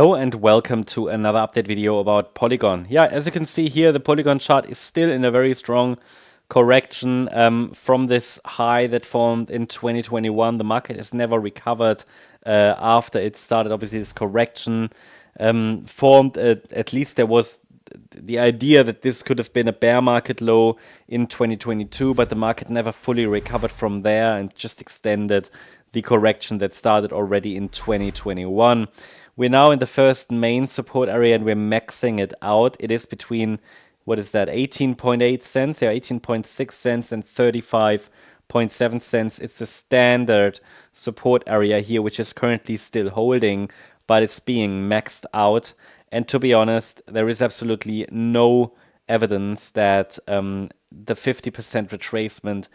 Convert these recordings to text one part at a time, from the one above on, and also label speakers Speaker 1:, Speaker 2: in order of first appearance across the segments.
Speaker 1: Hello and welcome to another update video about Polygon. Yeah, as you can see here, the Polygon chart is still in a very strong correction from this high that formed in 2021. The market has never recovered after it started. Obviously, this correction formed, at least there was the idea that this could have been a bear market low in 2022, but the market never fully recovered from there and just extended the correction that started already in 2021. We're now in the first main support area and we're maxing it out. It is between, what is that, 18.8 cents, 18.6 cents and 35.7 cents. It's the standard support area here, which is currently still holding, but it's being maxed out. And to be honest, there is absolutely no evidence that the 50% retracement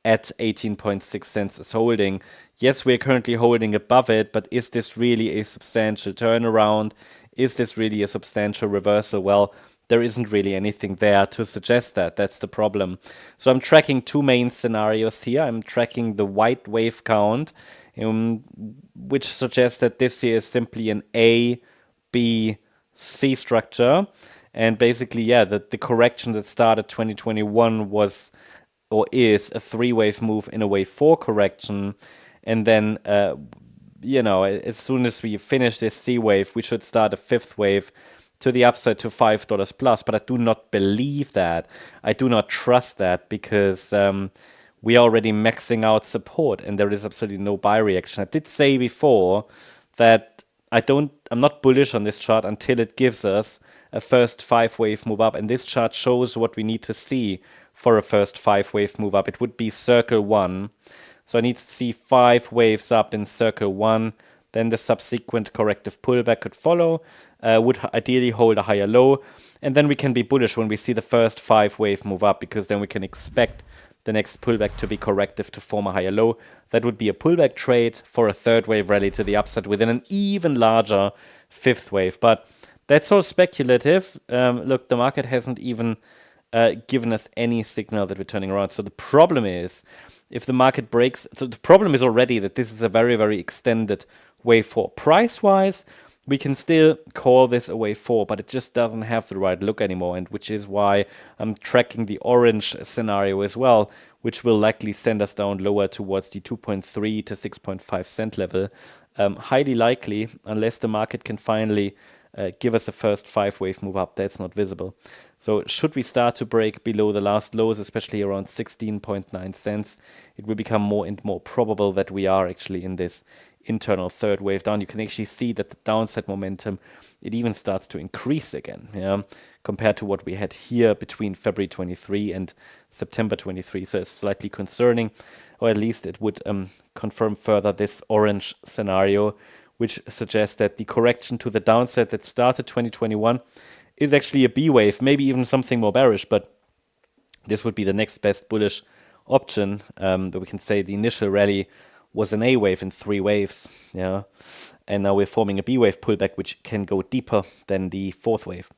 Speaker 1: at 18.6 cents is holding. Yes, we're currently holding above it, but is this really a substantial turnaround? Is this really a substantial reversal? Well, there isn't really anything there to suggest that. That's the problem. So I'm tracking two main scenarios here. I'm tracking the white wave count, which suggests that this here is simply an A, B, C structure. And basically, yeah, the correction that started 2021 was or is a three-wave move in a wave 4 correction. And then, as soon as we finish this C wave, we should start a fifth wave to the upside to $5 plus. But I do not believe that. I do not trust that because we are already maxing out support and there is absolutely no buy reaction. I did say before that I'm not bullish on this chart until it gives us a first 5-wave move up. And this chart shows what we need to see for a first 5-wave move up. It would be circle 1. So I need to see 5 waves up in circle 1. Then the subsequent corrective pullback could follow. Would ideally hold a higher low. And then we can be bullish when we see the first 5-wave move up, because then we can expect the next pullback to be corrective to form a higher low. That would be a pullback trade for a third wave rally to the upside within an even larger fifth wave. But that's all speculative. Look, the market hasn't even given us any signal that we're turning around. So the problem is, if the market breaks, so the problem is already that this is a very, very extended wave 4. Price-wise, we can still call this a wave 4, but it just doesn't have the right look anymore, and which is why I'm tracking the orange scenario as well, which will likely send us down lower towards the 2.3 to 6.5 cent level. Highly likely, unless the market can finally give us a first 5-wave move up. That's not visible. So should we start to break below the last lows, especially around 16.9 cents, it will become more and more probable that we are actually in this internal third wave down. You can actually see that the downside momentum, it even starts to increase again, compared to what we had here between February 23 and September 23. So it's slightly concerning, or at least it would confirm further this orange scenario, which suggests that the correction to the downside that started 2021 is actually a B wave, maybe even something more bearish, but this would be the next best bullish option. That we can say the initial rally was an A wave in 3 waves, and now we're forming a B wave pullback, which can go deeper than the 4th wave,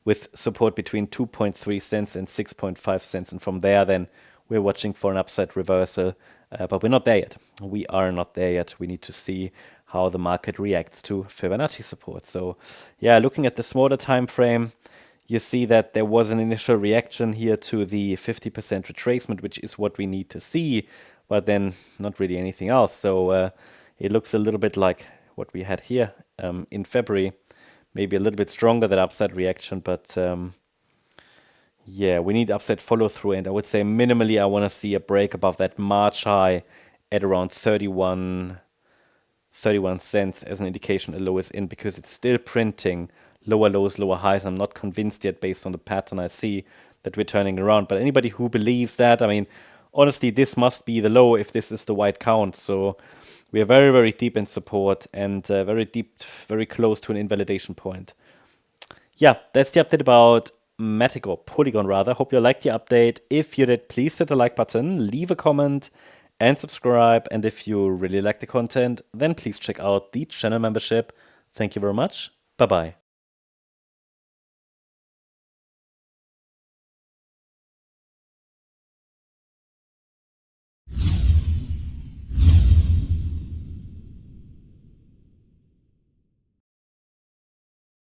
Speaker 1: with support between 2.3 cents and 6.5 cents, and from there then we're watching for an upside reversal, but we're not there yet. We are not there yet. We need to see how the market reacts to Fibonacci support. So yeah, looking at the smaller time frame, you see that there was an initial reaction here to the 50% retracement, which is what we need to see, but then not really anything else. So it looks a little bit like what we had here in February, maybe a little bit stronger, that upside reaction, but yeah, we need upside follow through, and I would say minimally I want to see a break above that March high at around 31 cents as an indication a low is in, because it's still printing lower lows, lower highs. I'm not convinced yet based on the pattern I see that we're turning around. But anybody who believes that, I mean, honestly, this must be the low if this is the white count. So we are very, very deep in support and very deep, very close to an invalidation point. Yeah, that's the update about MATIC, or Polygon rather. Hope you liked the update. If you did, please hit the like button, leave a comment, and subscribe. And if you really like the content, then please check out the channel membership. Thank you very much. Bye-bye.